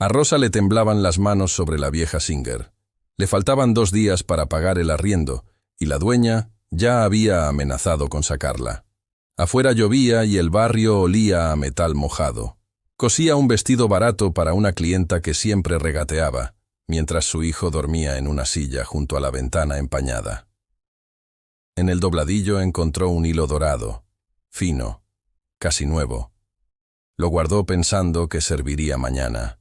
A Rosa le temblaban las manos sobre la vieja Singer. Le faltaban 2 días para pagar el arriendo, y la dueña ya había amenazado con sacarla. Afuera llovía y el barrio olía a metal mojado. Cosía un vestido barato para una clienta que siempre regateaba, mientras su hijo dormía en una silla junto a la ventana empañada. En el dobladillo encontró un hilo dorado, fino, casi nuevo. Lo guardó pensando que serviría mañana.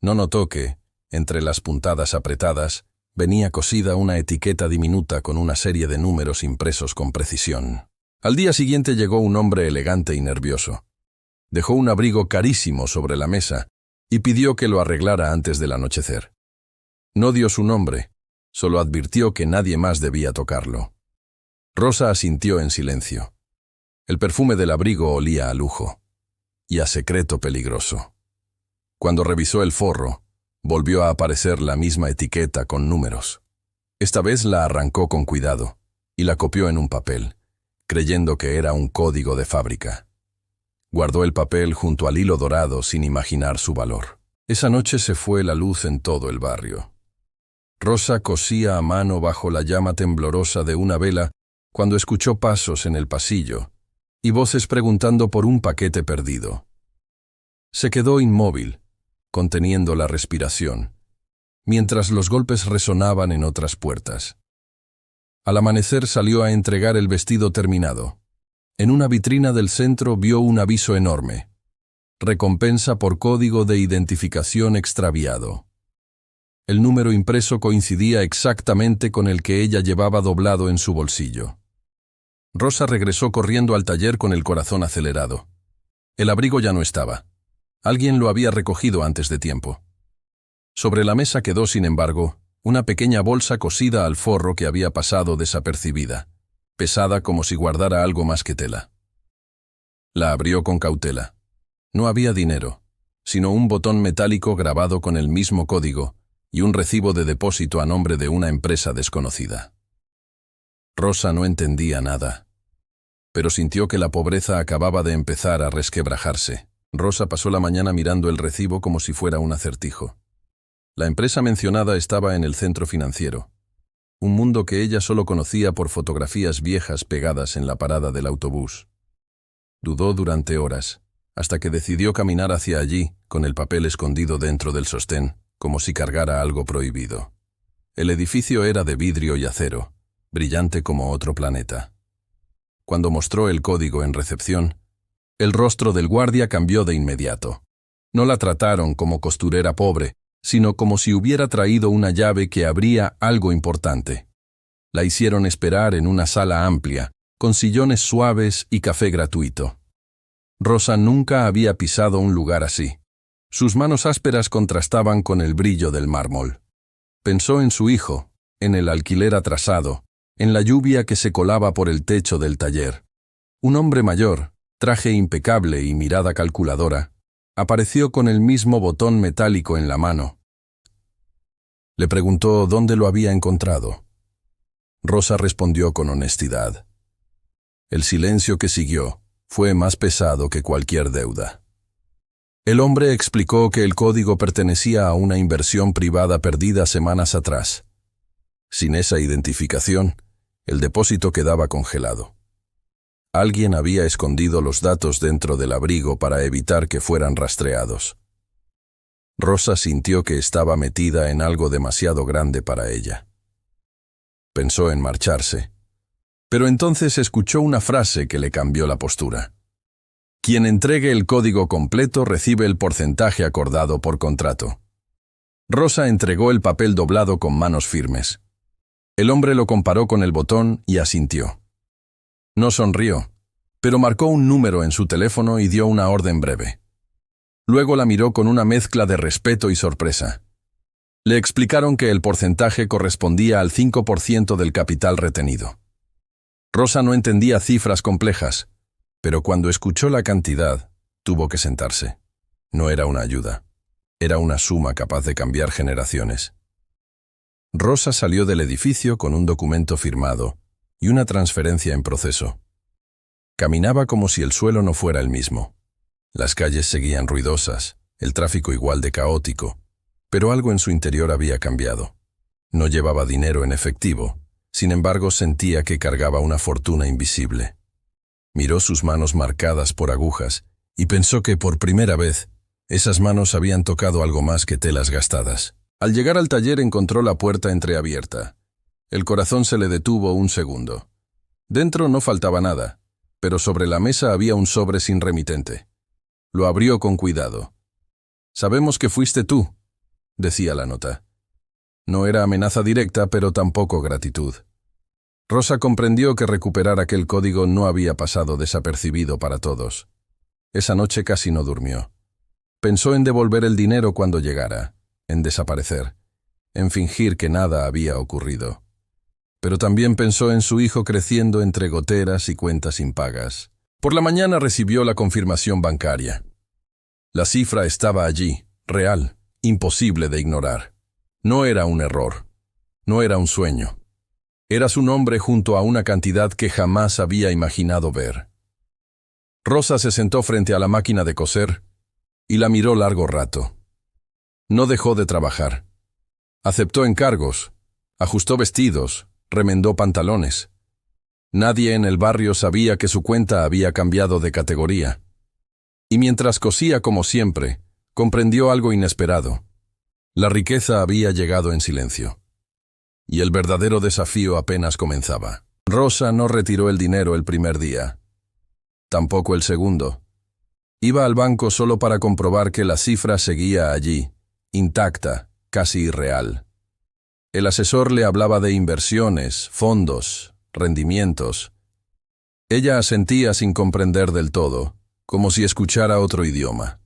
No notó que, entre las puntadas apretadas, venía cosida una etiqueta diminuta con una serie de números impresos con precisión. Al día siguiente llegó un hombre elegante y nervioso. Dejó un abrigo carísimo sobre la mesa y pidió que lo arreglara antes del anochecer. No dio su nombre, solo advirtió que nadie más debía tocarlo. Rosa asintió en silencio. El perfume del abrigo olía a lujo y a secreto peligroso. Cuando revisó el forro, volvió a aparecer la misma etiqueta con números. Esta vez la arrancó con cuidado y la copió en un papel, creyendo que era un código de fábrica. Guardó el papel junto al hilo dorado sin imaginar su valor. Esa noche se fue la luz en todo el barrio. Rosa cosía a mano bajo la llama temblorosa de una vela cuando escuchó pasos en el pasillo y voces preguntando por un paquete perdido. Se quedó inmóvil, conteniendo la respiración, mientras los golpes resonaban en otras puertas. Al amanecer salió a entregar el vestido terminado. En una vitrina del centro vio un aviso enorme: recompensa por código de identificación extraviado. El número impreso coincidía exactamente con el que ella llevaba doblado en su bolsillo. Rosa regresó corriendo al taller con el corazón acelerado. El abrigo ya no estaba. Alguien lo había recogido antes de tiempo. Sobre la mesa quedó, sin embargo, una pequeña bolsa cosida al forro que había pasado desapercibida, pesada como si guardara algo más que tela. La abrió con cautela. No había dinero, sino un botón metálico grabado con el mismo código y un recibo de depósito a nombre de una empresa desconocida. Rosa no entendía nada, pero sintió que la pobreza acababa de empezar a resquebrajarse. Rosa pasó la mañana mirando el recibo como si fuera un acertijo. La empresa mencionada estaba en el centro financiero, un mundo que ella solo conocía por fotografías viejas pegadas en la parada del autobús. Dudó durante horas, hasta que decidió caminar hacia allí, con el papel escondido dentro del sostén, como si cargara algo prohibido. El edificio era de vidrio y acero, brillante como otro planeta. Cuando mostró el código en recepción, el rostro del guardia cambió de inmediato. No la trataron como costurera pobre, sino como si hubiera traído una llave que abría algo importante. La hicieron esperar en una sala amplia, con sillones suaves y café gratuito. Rosa nunca había pisado un lugar así. Sus manos ásperas contrastaban con el brillo del mármol. Pensó en su hijo, en el alquiler atrasado, en la lluvia que se colaba por el techo del taller. Un hombre mayor, traje impecable y mirada calculadora, apareció con el mismo botón metálico en la mano. Le preguntó dónde lo había encontrado. Rosa respondió con honestidad. El silencio que siguió fue más pesado que cualquier deuda. El hombre explicó que el código pertenecía a una inversión privada perdida semanas atrás. Sin esa identificación, el depósito quedaba congelado. Alguien había escondido los datos dentro del abrigo para evitar que fueran rastreados. Rosa sintió que estaba metida en algo demasiado grande para ella. Pensó en marcharse, pero entonces escuchó una frase que le cambió la postura. Quien entregue el código completo recibe el porcentaje acordado por contrato. Rosa entregó el papel doblado con manos firmes. El hombre lo comparó con el botón y asintió. No sonrió, pero marcó un número en su teléfono y dio una orden breve. Luego la miró con una mezcla de respeto y sorpresa. Le explicaron que el porcentaje correspondía al 5% del capital retenido. Rosa no entendía cifras complejas, pero cuando escuchó la cantidad, tuvo que sentarse. No era una ayuda, era una suma capaz de cambiar generaciones. Rosa salió del edificio con un documento firmado y una transferencia en proceso. Caminaba como si el suelo no fuera el mismo. Las calles seguían ruidosas, el tráfico igual de caótico, pero algo en su interior había cambiado. No llevaba dinero en efectivo, sin embargo sentía que cargaba una fortuna invisible. Miró sus manos marcadas por agujas y pensó que por primera vez esas manos habían tocado algo más que telas gastadas. Al llegar al taller encontró la puerta entreabierta. El corazón se le detuvo un segundo. Dentro no faltaba nada, pero sobre la mesa había un sobre sin remitente. Lo abrió con cuidado. «Sabemos que fuiste tú», decía la nota. No era amenaza directa, pero tampoco gratitud. Rosa comprendió que recuperar aquel código no había pasado desapercibido para todos. Esa noche casi no durmió. Pensó en devolver el dinero cuando llegara, en desaparecer, en fingir que nada había ocurrido. Pero también pensó en su hijo creciendo entre goteras y cuentas impagas. Por la mañana recibió la confirmación bancaria. La cifra estaba allí, real, imposible de ignorar. No era un error, no era un sueño. Era su nombre junto a una cantidad que jamás había imaginado ver. Rosa se sentó frente a la máquina de coser y la miró largo rato. No dejó de trabajar. Aceptó encargos, ajustó vestidos, remendó pantalones. Nadie en el barrio sabía que su cuenta había cambiado de categoría. Y mientras cosía como siempre, comprendió algo inesperado. La riqueza había llegado en silencio. Y el verdadero desafío apenas comenzaba. Rosa no retiró el dinero el primer día. Tampoco el segundo. Iba al banco solo para comprobar que la cifra seguía allí, intacta, casi irreal. El asesor le hablaba de inversiones, fondos, rendimientos. Ella asentía sin comprender del todo, como si escuchara otro idioma.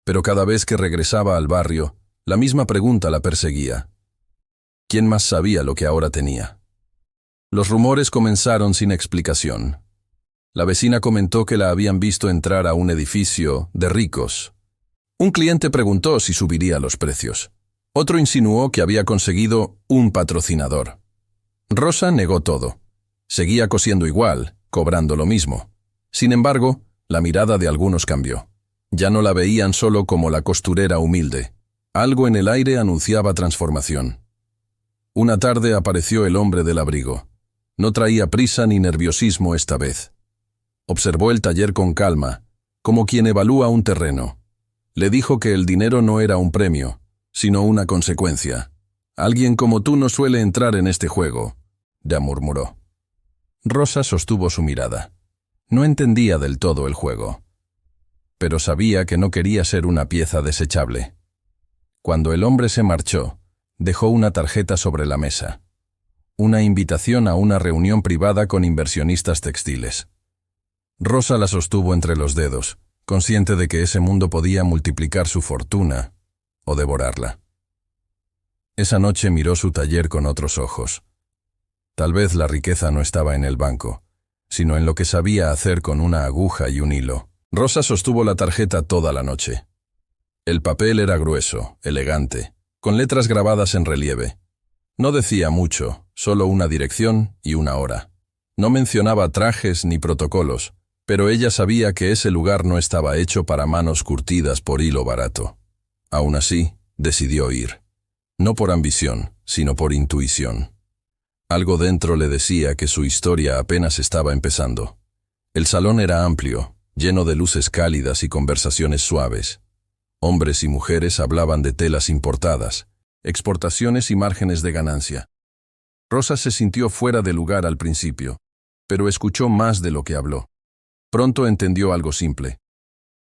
Pero cada vez que regresaba al barrio, la misma pregunta la perseguía. ¿Quién más sabía lo que ahora tenía? Los rumores comenzaron sin explicación. La vecina comentó que la habían visto entrar a un edificio de ricos. Un cliente preguntó si subiría los precios. Otro insinuó que había conseguido un patrocinador. Rosa negó todo. Seguía cosiendo igual, cobrando lo mismo. Sin embargo, la mirada de algunos cambió. Ya no la veían solo como la costurera humilde. Algo en el aire anunciaba transformación. Una tarde apareció el hombre del abrigo. No traía prisa ni nerviosismo esta vez. Observó el taller con calma, como quien evalúa un terreno. Le dijo que el dinero no era un premio, sino una consecuencia. «Alguien como tú no suele entrar en este juego», ya murmuró. Rosa sostuvo su mirada. No entendía del todo el juego, pero sabía que no quería ser una pieza desechable. Cuando el hombre se marchó, dejó una tarjeta sobre la mesa. Una invitación a una reunión privada con inversionistas textiles. Rosa la sostuvo entre los dedos, consciente de que ese mundo podía multiplicar su fortuna o devorarla. Esa noche miró su taller con otros ojos. Tal vez la riqueza no estaba en el banco, sino en lo que sabía hacer con una aguja y un hilo. Rosa sostuvo la tarjeta toda la noche. El papel era grueso, elegante, con letras grabadas en relieve. No decía mucho, solo una dirección y una hora. No mencionaba trajes ni protocolos, pero ella sabía que ese lugar no estaba hecho para manos curtidas por hilo barato. Aún así, decidió ir. No por ambición, sino por intuición. Algo dentro le decía que su historia apenas estaba empezando. El salón era amplio, lleno de luces cálidas y conversaciones suaves. Hombres y mujeres hablaban de telas importadas, exportaciones y márgenes de ganancia. Rosa se sintió fuera de lugar al principio, pero escuchó más de lo que habló. Pronto entendió algo simple.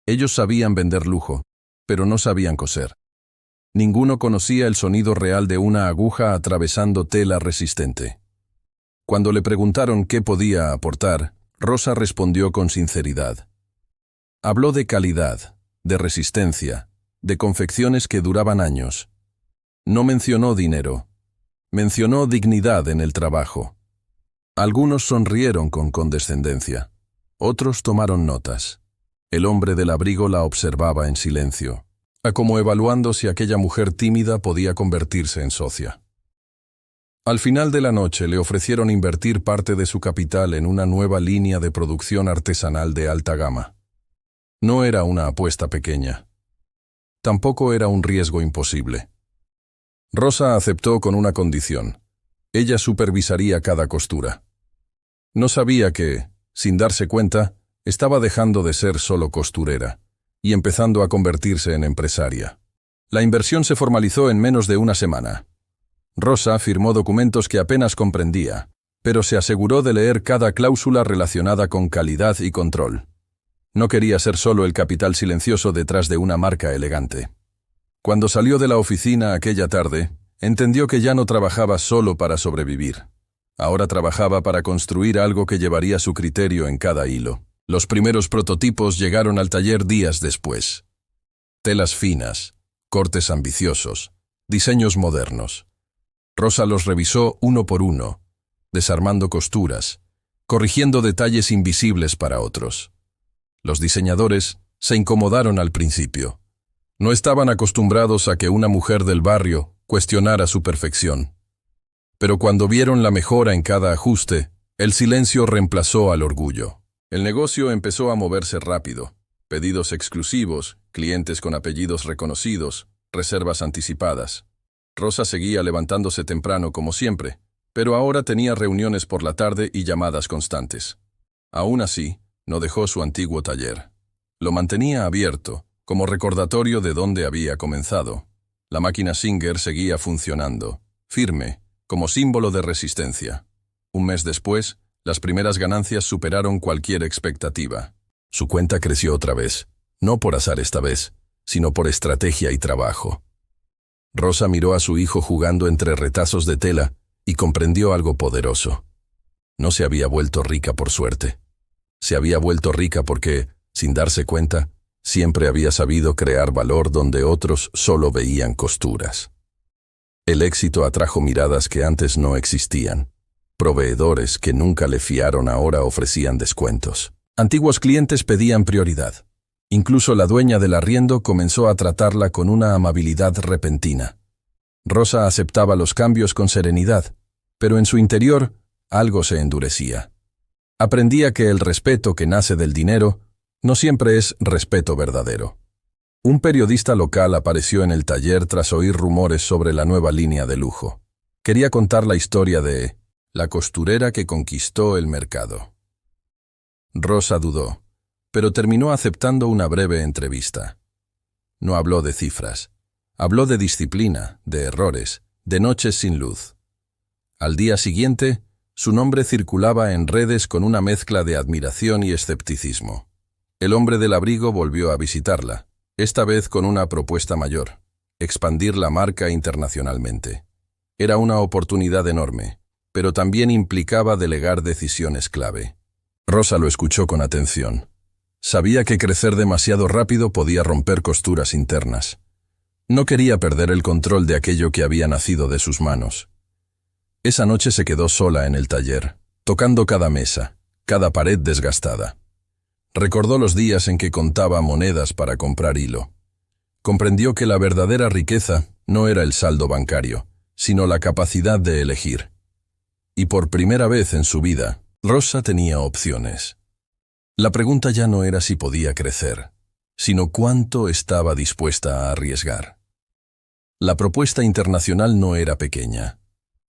Ellos sabían vender lujo, pero no sabían coser. Ninguno conocía el sonido real de una aguja atravesando tela resistente. Cuando le preguntaron qué podía aportar, Rosa respondió con sinceridad. Habló de calidad, de resistencia, de confecciones que duraban años. No mencionó dinero, mencionó dignidad en el trabajo. Algunos sonrieron con condescendencia, otros tomaron notas. El hombre del abrigo la observaba en silencio, como evaluando si aquella mujer tímida podía convertirse en socia. Al final de la noche le ofrecieron invertir parte de su capital en una nueva línea de producción artesanal de alta gama. No era una apuesta pequeña. tampoco era un riesgo imposible. Rosa aceptó con una condición. Ella supervisaría cada costura. No sabía que, sin darse cuenta, estaba dejando de ser solo costurera y empezando a convertirse en empresaria. La inversión se formalizó en menos de una semana. Rosa firmó documentos que apenas comprendía, pero se aseguró de leer cada cláusula relacionada con calidad y control. No quería ser solo el capital silencioso detrás de una marca elegante. Cuando salió de la oficina aquella tarde, entendió que ya no trabajaba solo para sobrevivir. Ahora trabajaba para construir algo que llevaría su criterio en cada hilo. Los primeros prototipos llegaron al taller días después. Telas finas, cortes ambiciosos, diseños modernos. Rosa los revisó uno por uno, desarmando costuras, corrigiendo detalles invisibles para otros. Los diseñadores se incomodaron al principio. No estaban acostumbrados a que una mujer del barrio cuestionara su perfección. Pero cuando vieron la mejora en cada ajuste, el silencio reemplazó al orgullo. El negocio empezó a moverse rápido. Pedidos exclusivos, clientes con apellidos reconocidos, reservas anticipadas. Rosa seguía levantándose temprano como siempre, pero ahora tenía reuniones por la tarde y llamadas constantes. Aún así, no dejó su antiguo taller. Lo mantenía abierto, como recordatorio de dónde había comenzado. La máquina Singer seguía funcionando, firme, como símbolo de resistencia. Un mes después, las primeras ganancias superaron cualquier expectativa. Su cuenta creció otra vez, no por azar esta vez, sino por estrategia y trabajo. Rosa miró a su hijo jugando entre retazos de tela y comprendió algo poderoso. No se había vuelto rica por suerte. Se había vuelto rica porque, sin darse cuenta, siempre había sabido crear valor donde otros solo veían costuras. El éxito atrajo miradas que antes no existían. Proveedores que nunca le fiaron ahora ofrecían descuentos. Antiguos clientes pedían prioridad. Incluso la dueña del arriendo comenzó a tratarla con una amabilidad repentina. Rosa aceptaba los cambios con serenidad, pero en su interior algo se endurecía. Aprendía que el respeto que nace del dinero no siempre es respeto verdadero. Un periodista local apareció en el taller tras oír rumores sobre la nueva línea de lujo. Quería contar la historia de la costurera que conquistó el mercado. Rosa dudó, pero terminó aceptando una breve entrevista. No habló de cifras. Habló de disciplina, de errores, de noches sin luz. Al día siguiente, su nombre circulaba en redes con una mezcla de admiración y escepticismo. El hombre del abrigo volvió a visitarla, esta vez con una propuesta mayor: expandir la marca internacionalmente. Era una oportunidad enorme, pero también implicaba delegar decisiones clave. Rosa lo escuchó con atención. Sabía que crecer demasiado rápido podía romper costuras internas. No quería perder el control de aquello que había nacido de sus manos. Esa noche se quedó sola en el taller, tocando cada mesa, cada pared desgastada. Recordó los días en que contaba monedas para comprar hilo. Comprendió que la verdadera riqueza no era el saldo bancario, sino la capacidad de elegir. Y por primera vez en su vida, Rosa tenía opciones. La pregunta ya no era si podía crecer, sino cuánto estaba dispuesta a arriesgar. La propuesta internacional no era pequeña.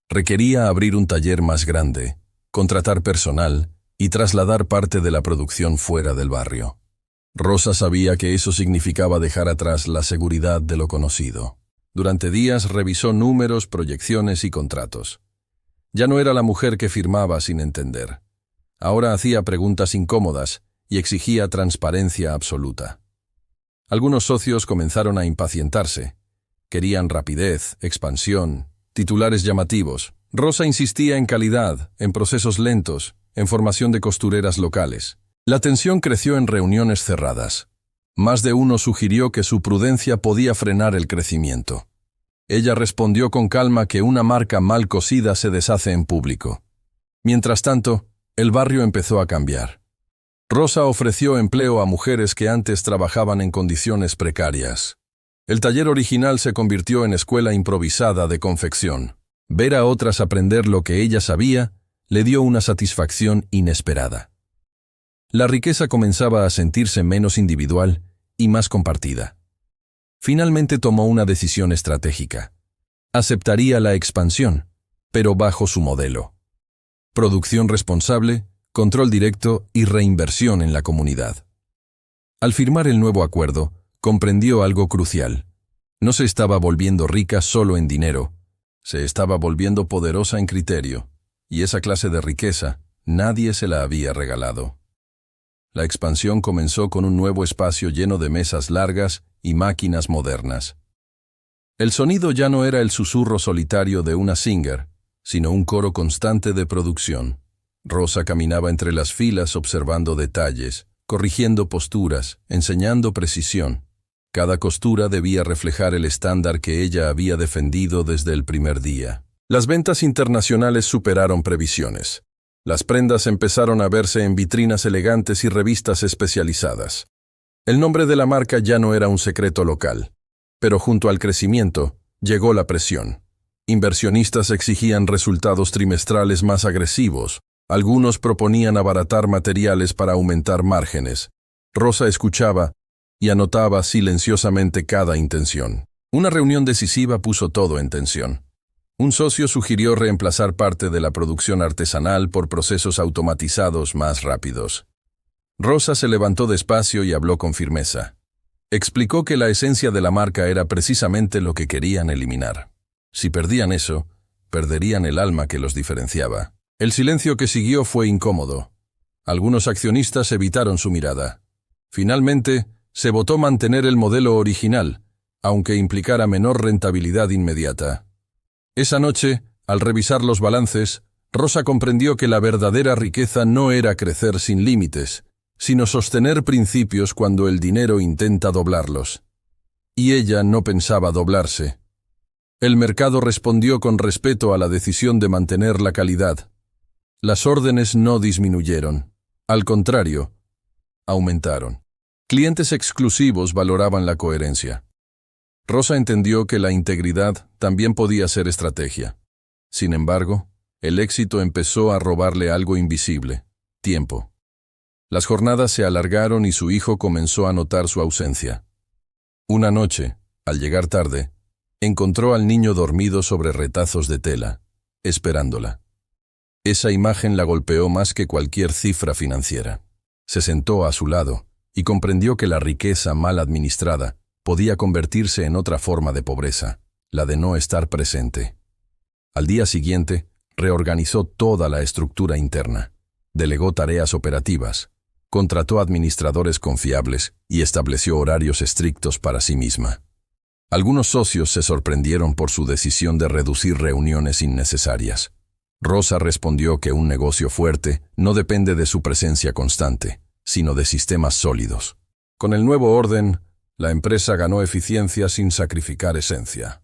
Requería abrir un taller más grande, contratar personal y trasladar parte de la producción fuera del barrio. Rosa sabía que eso significaba dejar atrás la seguridad de lo conocido. Durante días revisó números, proyecciones y contratos. Ya no era la mujer que firmaba sin entender. Ahora hacía preguntas incómodas y exigía transparencia absoluta. Algunos socios comenzaron a impacientarse. Querían rapidez, expansión, titulares llamativos. Rosa insistía en calidad, en procesos lentos, en formación de costureras locales. La tensión creció en reuniones cerradas. Más de uno sugirió que su prudencia podía frenar el crecimiento. Ella respondió con calma que una marca mal cosida se deshace en público. Mientras tanto, el barrio empezó a cambiar. Rosa ofreció empleo a mujeres que antes trabajaban en condiciones precarias. El taller original se convirtió en escuela improvisada de confección. Ver a otras aprender lo que ella sabía le dio una satisfacción inesperada. La riqueza comenzaba a sentirse menos individual y más compartida. Finalmente tomó una decisión estratégica. Aceptaría la expansión, pero bajo su modelo. Producción responsable, control directo y reinversión en la comunidad. Al firmar el nuevo acuerdo, comprendió algo crucial. No se estaba volviendo rica solo en dinero, se estaba volviendo poderosa en criterio, y esa clase de riqueza nadie se la había regalado. La expansión comenzó con un nuevo espacio lleno de mesas largas y máquinas modernas. El sonido ya no era el susurro solitario de una Singer, sino un coro constante de producción. Rosa caminaba entre las filas observando detalles, corrigiendo posturas, enseñando precisión. Cada costura debía reflejar el estándar que ella había defendido desde el primer día. Las ventas internacionales superaron previsiones. Las prendas empezaron a verse en vitrinas elegantes y revistas especializadas. El nombre de la marca ya no era un secreto local, pero junto al crecimiento llegó la presión. Inversionistas exigían resultados trimestrales más agresivos. Algunos proponían abaratar materiales para aumentar márgenes. Rosa escuchaba y anotaba silenciosamente cada intención. Una reunión decisiva puso todo en tensión. Un socio sugirió reemplazar parte de la producción artesanal por procesos automatizados más rápidos. Rosa se levantó despacio y habló con firmeza. Explicó que la esencia de la marca era precisamente lo que querían eliminar. Si perdían eso, perderían el alma que los diferenciaba. El silencio que siguió fue incómodo. Algunos accionistas evitaron su mirada. Finalmente, se votó mantener el modelo original, aunque implicara menor rentabilidad inmediata. Esa noche, al revisar los balances, Rosa comprendió que la verdadera riqueza no era crecer sin límites, sino sostener principios cuando el dinero intenta doblarlos. Y ella no pensaba doblarse. El mercado respondió con respeto a la decisión de mantener la calidad. Las órdenes no disminuyeron. Al contrario, aumentaron. Clientes exclusivos valoraban la coherencia. Rosa entendió que la integridad también podía ser estrategia. Sin embargo, el éxito empezó a robarle algo invisible: tiempo. Las jornadas se alargaron y su hijo comenzó a notar su ausencia. Una noche, al llegar tarde, encontró al niño dormido sobre retazos de tela, esperándola. Esa imagen la golpeó más que cualquier cifra financiera. Se sentó a su lado y comprendió que la riqueza mal administrada podía convertirse en otra forma de pobreza, la de no estar presente. Al día siguiente, reorganizó toda la estructura interna, delegó tareas operativas, contrató administradores confiables y estableció horarios estrictos para sí misma. Algunos socios se sorprendieron por su decisión de reducir reuniones innecesarias. Rosa respondió que un negocio fuerte no depende de su presencia constante, sino de sistemas sólidos. Con el nuevo orden, la empresa ganó eficiencia sin sacrificar esencia.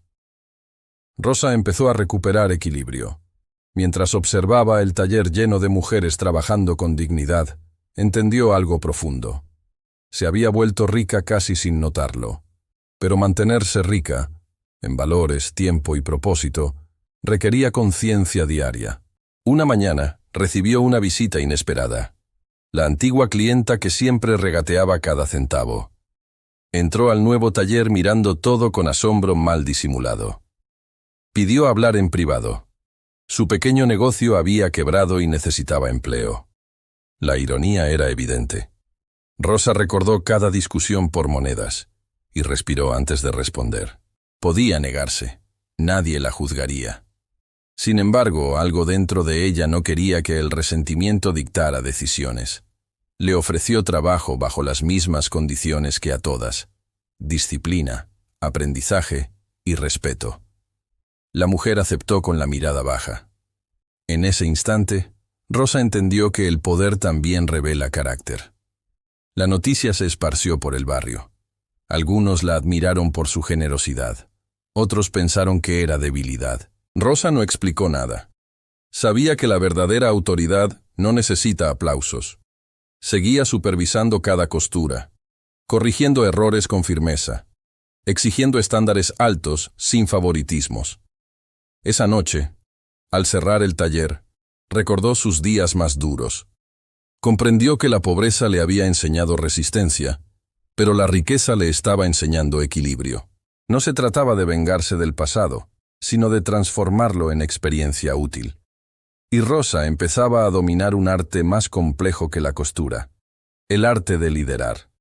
Rosa empezó a recuperar equilibrio. Mientras observaba el taller lleno de mujeres trabajando con dignidad, entendió algo profundo. Se había vuelto rica casi sin notarlo. Pero mantenerse rica, en valores, tiempo y propósito, requería conciencia diaria. Una mañana recibió una visita inesperada. La antigua clienta que siempre regateaba cada centavo. Entró al nuevo taller mirando todo con asombro mal disimulado. Pidió hablar en privado. Su pequeño negocio había quebrado y necesitaba empleo. La ironía era evidente. Rosa recordó cada discusión por monedas y respiró antes de responder. Podía negarse. Nadie la juzgaría. Sin embargo, algo dentro de ella no quería que el resentimiento dictara decisiones. Le ofreció trabajo bajo las mismas condiciones que a todas: disciplina, aprendizaje y respeto. La mujer aceptó con la mirada baja. En ese instante, Rosa entendió que el poder también revela carácter. La noticia se esparció por el barrio. Algunos la admiraron por su generosidad. Otros pensaron que era debilidad. Rosa no explicó nada. Sabía que la verdadera autoridad no necesita aplausos. Seguía supervisando cada costura, corrigiendo errores con firmeza, exigiendo estándares altos sin favoritismos. Esa noche, al cerrar el taller, recordó sus días más duros. Comprendió que la pobreza le había enseñado resistencia Pero la riqueza le estaba enseñando equilibrio. No se trataba de vengarse del pasado, sino de transformarlo en experiencia útil. Y Rosa empezaba a dominar un arte más complejo que la costura: el arte de liderar.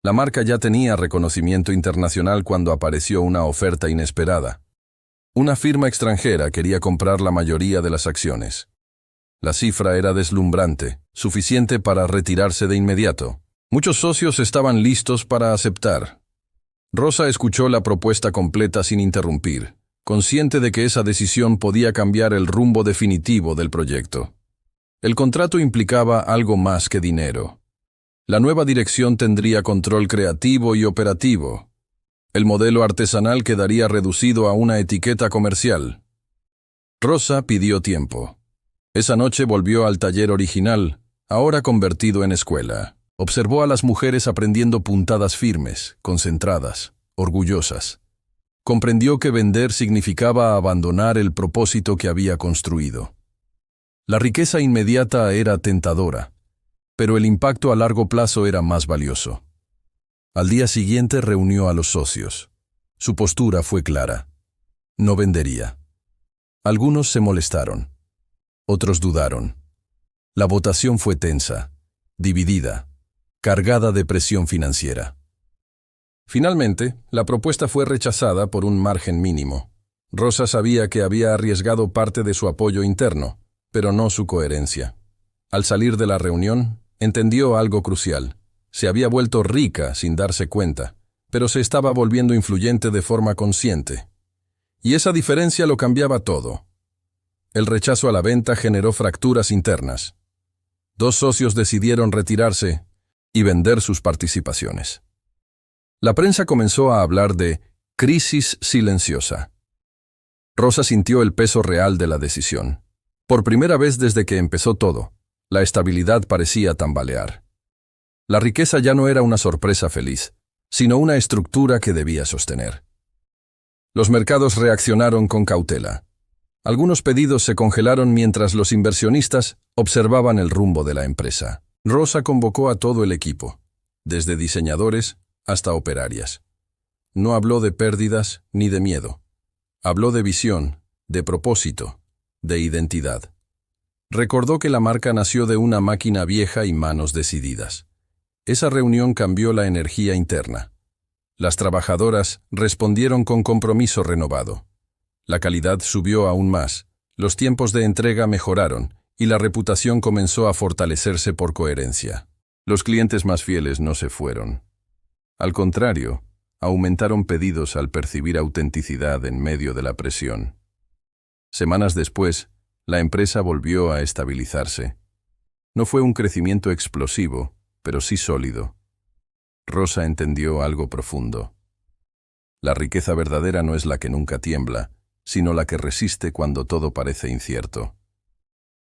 La marca ya tenía reconocimiento internacional cuando apareció una oferta inesperada. Una firma extranjera quería comprar la mayoría de las acciones. La cifra era deslumbrante, suficiente para retirarse de inmediato. Muchos socios estaban listos para aceptar. Rosa escuchó la propuesta completa sin interrumpir, consciente de que esa decisión podía cambiar el rumbo definitivo del proyecto. El contrato implicaba algo más que dinero. La nueva dirección tendría control creativo y operativo. El modelo artesanal quedaría reducido a una etiqueta comercial. Rosa pidió tiempo. Esa noche volvió al taller original, ahora convertido en escuela. Observó a las mujeres aprendiendo puntadas firmes, concentradas, orgullosas. Comprendió que vender significaba abandonar el propósito que había construido. La riqueza inmediata era tentadora, pero el impacto a largo plazo era más valioso. Al día siguiente reunió a los socios. Su postura fue clara: no vendería. Algunos se molestaron. Otros dudaron. La votación fue tensa, dividida, cargada de presión financiera. Finalmente, la propuesta fue rechazada por un margen mínimo. Rosa sabía que había arriesgado parte de su apoyo interno, pero no su coherencia. Al salir de la reunión, entendió algo crucial. Se había vuelto rica sin darse cuenta, pero se estaba volviendo influyente de forma consciente. Y esa diferencia lo cambiaba todo. El rechazo a la venta generó fracturas internas. 2 socios decidieron retirarse y vender sus participaciones. La prensa comenzó a hablar de crisis silenciosa. Rosa sintió el peso real de la decisión. Por primera vez desde que empezó todo, la estabilidad parecía tambalear. La riqueza ya no era una sorpresa feliz, sino una estructura que debía sostener. Los mercados reaccionaron con cautela. Algunos pedidos se congelaron mientras los inversionistas observaban el rumbo de la empresa. Rosa convocó a todo el equipo, desde diseñadores hasta operarias. No habló de pérdidas ni de miedo. Habló de visión, de propósito, de identidad. Recordó que la marca nació de una máquina vieja y manos decididas. Esa reunión cambió la energía interna. Las trabajadoras respondieron con compromiso renovado. La calidad subió aún más, los tiempos de entrega mejoraron y la reputación comenzó a fortalecerse por coherencia. Los clientes más fieles no se fueron. Al contrario, aumentaron pedidos al percibir autenticidad en medio de la presión. Semanas después, la empresa volvió a estabilizarse. No fue un crecimiento explosivo, pero sí sólido. Rosa entendió algo profundo. La riqueza verdadera no es la que nunca tiembla, sino la que resiste cuando todo parece incierto.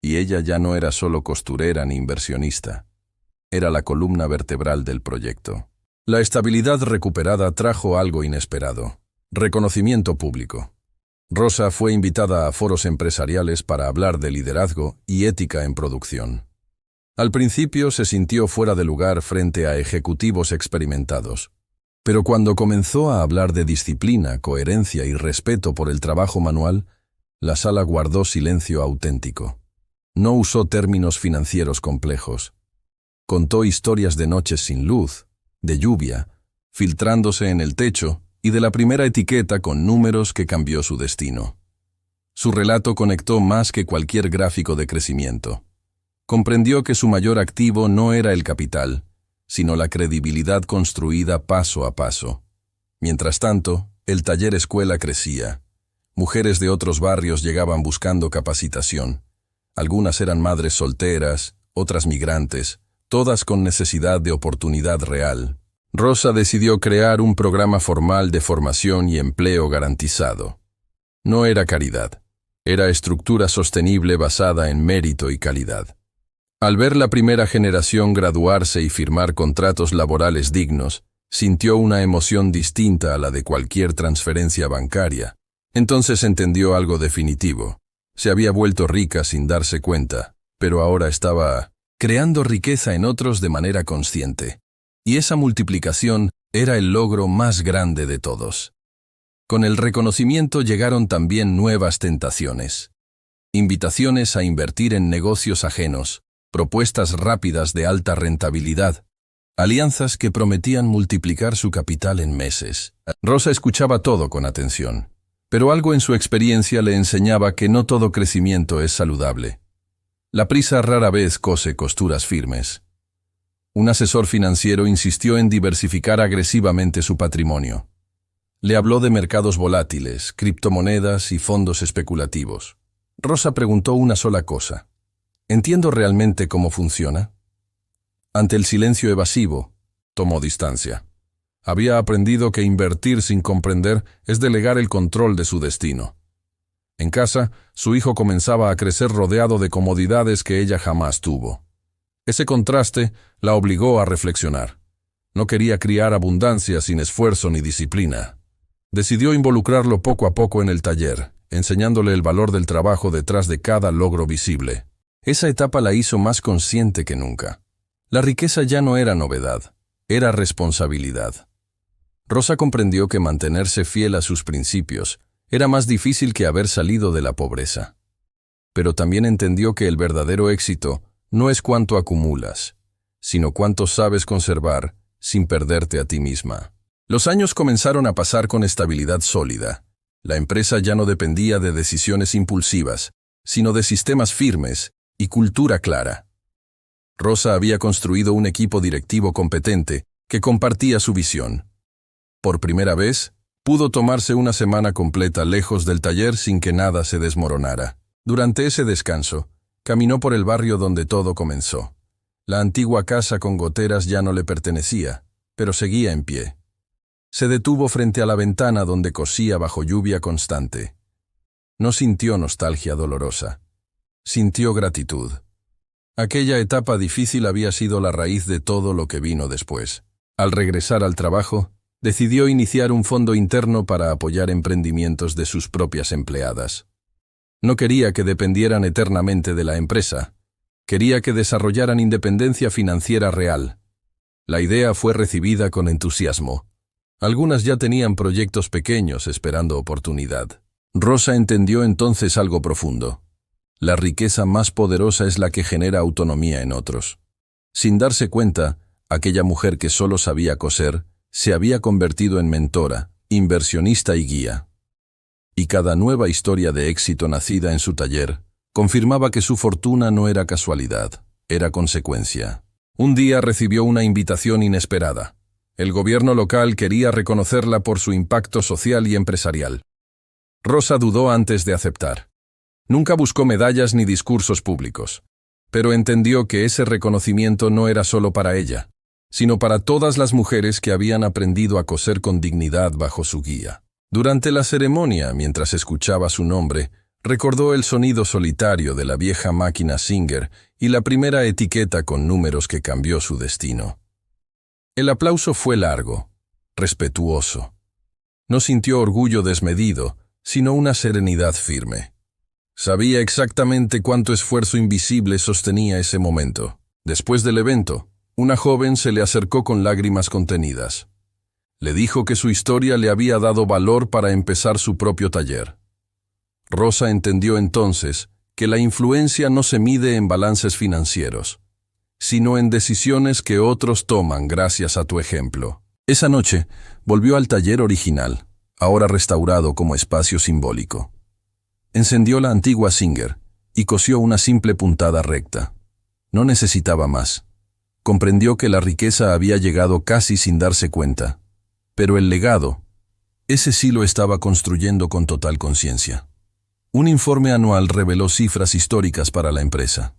Y ella ya no era solo costurera ni inversionista. Era la columna vertebral del proyecto. La estabilidad recuperada trajo algo inesperado: reconocimiento público. Rosa fue invitada a foros empresariales para hablar de liderazgo y ética en producción. Al principio se sintió fuera de lugar frente a ejecutivos experimentados. Pero cuando comenzó a hablar de disciplina, coherencia y respeto por el trabajo manual, la sala guardó silencio auténtico. No usó términos financieros complejos. Contó historias de noches sin luz, de lluvia, filtrándose en el techo y de la primera etiqueta con números que cambió su destino. Su relato conectó más que cualquier gráfico de crecimiento. Comprendió que su mayor activo no era el capital, sino la credibilidad construida paso a paso. Mientras tanto, el taller escuela crecía. Mujeres de otros barrios llegaban buscando capacitación. Algunas eran madres solteras, otras migrantes, todas con necesidad de oportunidad real. Rosa decidió crear un programa formal de formación y empleo garantizado. No era caridad, era estructura sostenible basada en mérito y calidad. Al ver la primera generación graduarse y firmar contratos laborales dignos, sintió una emoción distinta a la de cualquier transferencia bancaria. Entonces entendió algo definitivo. Se había vuelto rica sin darse cuenta, pero ahora estaba creando riqueza en otros de manera consciente. Y esa multiplicación era el logro más grande de todos. Con el reconocimiento llegaron también nuevas tentaciones. Invitaciones a invertir en negocios ajenos, propuestas rápidas de alta rentabilidad, alianzas que prometían multiplicar su capital en meses. Rosa escuchaba todo con atención, pero algo en su experiencia le enseñaba que no todo crecimiento es saludable. La prisa rara vez cose costuras firmes. Un asesor financiero insistió en diversificar agresivamente su patrimonio. Le habló de mercados volátiles, criptomonedas y fondos especulativos. Rosa preguntó una sola cosa. ¿Entiendo realmente cómo funciona? Ante el silencio evasivo, tomó distancia. Había aprendido que invertir sin comprender es delegar el control de su destino. En casa, su hijo comenzaba a crecer rodeado de comodidades que ella jamás tuvo. Ese contraste la obligó a reflexionar. No quería criar abundancia sin esfuerzo ni disciplina. Decidió involucrarlo poco a poco en el taller, enseñándole el valor del trabajo detrás de cada logro visible. Esa etapa la hizo más consciente que nunca. La riqueza ya no era novedad, era responsabilidad. Rosa comprendió que mantenerse fiel a sus principios era más difícil que haber salido de la pobreza. Pero también entendió que el verdadero éxito no es cuánto acumulas, sino cuánto sabes conservar sin perderte a ti misma. Los años comenzaron a pasar con estabilidad sólida. La empresa ya no dependía de decisiones impulsivas, sino de sistemas firmes y cultura clara. Rosa había construido un equipo directivo competente que compartía su visión. Por primera vez, pudo tomarse una semana completa lejos del taller sin que nada se desmoronara. Durante ese descanso, caminó por el barrio donde todo comenzó. La antigua casa con goteras ya no le pertenecía, pero seguía en pie. Se detuvo frente a la ventana donde cosía bajo lluvia constante. No sintió nostalgia dolorosa. Sintió gratitud. Aquella etapa difícil había sido la raíz de todo lo que vino después. Al regresar al trabajo, decidió iniciar un fondo interno para apoyar emprendimientos de sus propias empleadas. No quería que dependieran eternamente de la empresa. Quería que desarrollaran independencia financiera real. La idea fue recibida con entusiasmo. Algunas ya tenían proyectos pequeños esperando oportunidad. Rosa entendió entonces algo profundo. La riqueza más poderosa es la que genera autonomía en otros. Sin darse cuenta, aquella mujer que solo sabía coser se había convertido en mentora, inversionista y guía. Y cada nueva historia de éxito nacida en su taller confirmaba que su fortuna no era casualidad, era consecuencia. Un día recibió una invitación inesperada. El gobierno local quería reconocerla por su impacto social y empresarial. Rosa dudó antes de aceptar. Nunca buscó medallas ni discursos públicos, pero entendió que ese reconocimiento no era solo para ella, sino para todas las mujeres que habían aprendido a coser con dignidad bajo su guía. Durante la ceremonia, mientras escuchaba su nombre, recordó el sonido solitario de la vieja máquina Singer y la primera etiqueta con números que cambió su destino. El aplauso fue largo, respetuoso. No sintió orgullo desmedido, sino una serenidad firme. Sabía exactamente cuánto esfuerzo invisible sostenía ese momento. Después del evento, una joven se le acercó con lágrimas contenidas. Le dijo que su historia le había dado valor para empezar su propio taller. Rosa entendió entonces que la influencia no se mide en balances financieros, sino en decisiones que otros toman gracias a tu ejemplo. Esa noche, volvió al taller original, ahora restaurado como espacio simbólico. Encendió la antigua Singer y cosió una simple puntada recta. No necesitaba más. Comprendió que la riqueza había llegado casi sin darse cuenta. Pero el legado, ese sí lo estaba construyendo con total conciencia. Un informe anual reveló cifras históricas para la empresa.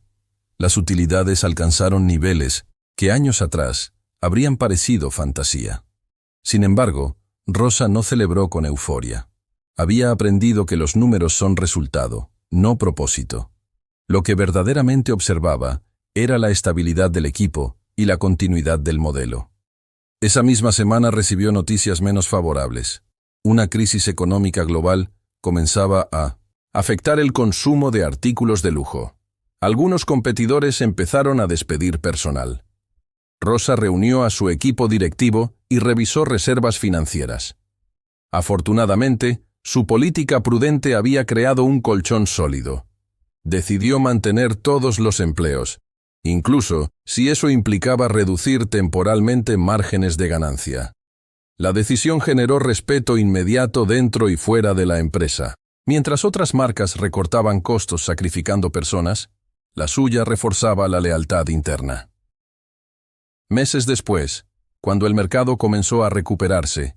Las utilidades alcanzaron niveles que años atrás habrían parecido fantasía. Sin embargo, Rosa no celebró con euforia. Había aprendido que los números son resultado, no propósito. Lo que verdaderamente observaba era la estabilidad del equipo y la continuidad del modelo. Esa misma semana recibió noticias menos favorables. Una crisis económica global comenzaba a afectar el consumo de artículos de lujo. Algunos competidores empezaron a despedir personal. Rosa reunió a su equipo directivo y revisó reservas financieras. Afortunadamente, su política prudente había creado un colchón sólido. Decidió mantener todos los empleos, incluso si eso implicaba reducir temporalmente márgenes de ganancia. La decisión generó respeto inmediato dentro y fuera de la empresa. Mientras otras marcas recortaban costos sacrificando personas, la suya reforzaba la lealtad interna. Meses después, cuando el mercado comenzó a recuperarse,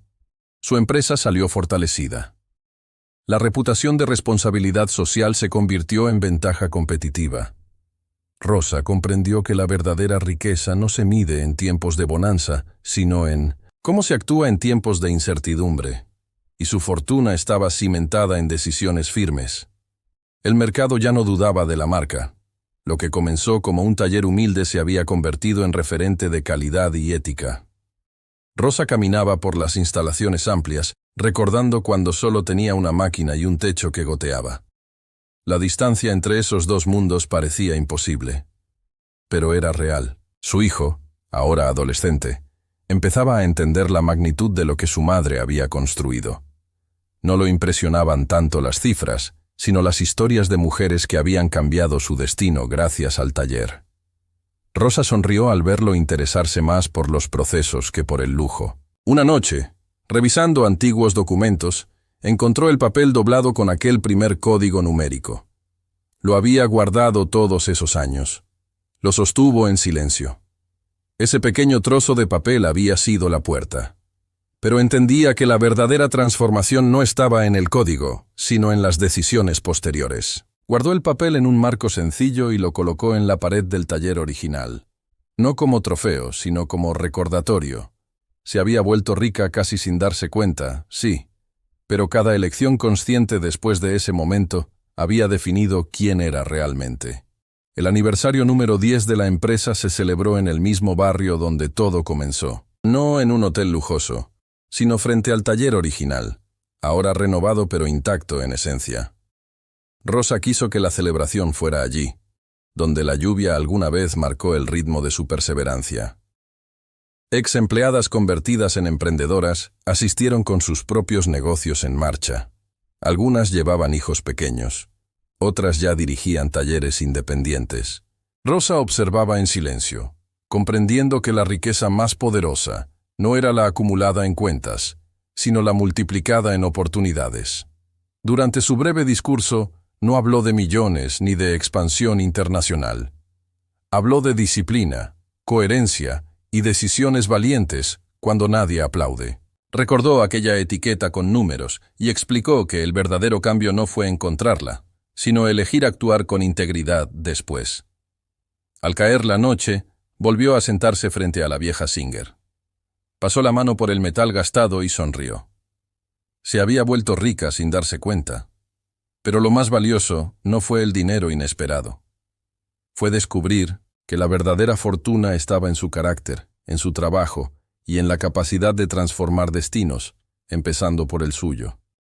su empresa salió fortalecida. La reputación de responsabilidad social se convirtió en ventaja competitiva. Rosa comprendió que la verdadera riqueza no se mide en tiempos de bonanza, sino en cómo se actúa en tiempos de incertidumbre, y su fortuna estaba cimentada en decisiones firmes. El mercado ya no dudaba de la marca. Lo que comenzó como un taller humilde se había convertido en referente de calidad y ética. Rosa caminaba por las instalaciones amplias, recordando cuando solo tenía una máquina y un techo que goteaba. La distancia entre esos dos mundos parecía imposible. Pero era real. Su hijo, ahora adolescente, empezaba a entender la magnitud de lo que su madre había construido. No lo impresionaban tanto las cifras, sino las historias de mujeres que habían cambiado su destino gracias al taller. Rosa sonrió al verlo interesarse más por los procesos que por el lujo. Una noche, revisando antiguos documentos, encontró el papel doblado con aquel primer código numérico. Lo había guardado todos esos años. Lo sostuvo en silencio. Ese pequeño trozo de papel había sido la puerta. Pero entendía que la verdadera transformación no estaba en el código, sino en las decisiones posteriores. Guardó el papel en un marco sencillo y lo colocó en la pared del taller original. No como trofeo, sino como recordatorio. Se había vuelto rica casi sin darse cuenta, sí, pero cada elección consciente después de ese momento había definido quién era realmente. El aniversario número 10 de la empresa se celebró en el mismo barrio donde todo comenzó. No en un hotel lujoso, sino frente al taller original, ahora renovado pero intacto en esencia. Rosa quiso que la celebración fuera allí, donde la lluvia alguna vez marcó el ritmo de su perseverancia. Ex empleadas convertidas en emprendedoras asistieron con sus propios negocios en marcha. Algunas llevaban hijos pequeños, otras ya dirigían talleres independientes. Rosa observaba en silencio, comprendiendo que la riqueza más poderosa no era la acumulada en cuentas, sino la multiplicada en oportunidades. Durante su breve discurso, no habló de millones ni de expansión internacional. Habló de disciplina, coherencia y decisiones valientes cuando nadie aplaude. Recordó aquella etiqueta con números y explicó que el verdadero cambio no fue encontrarla, sino elegir actuar con integridad después. Al caer la noche, volvió a sentarse frente a la vieja Singer. Pasó la mano por el metal gastado y sonrió. Se había vuelto rica sin darse cuenta. Pero lo más valioso no fue el dinero inesperado. Fue descubrir que la verdadera fortuna estaba en su carácter, en su trabajo y en la capacidad de transformar destinos, empezando por el suyo.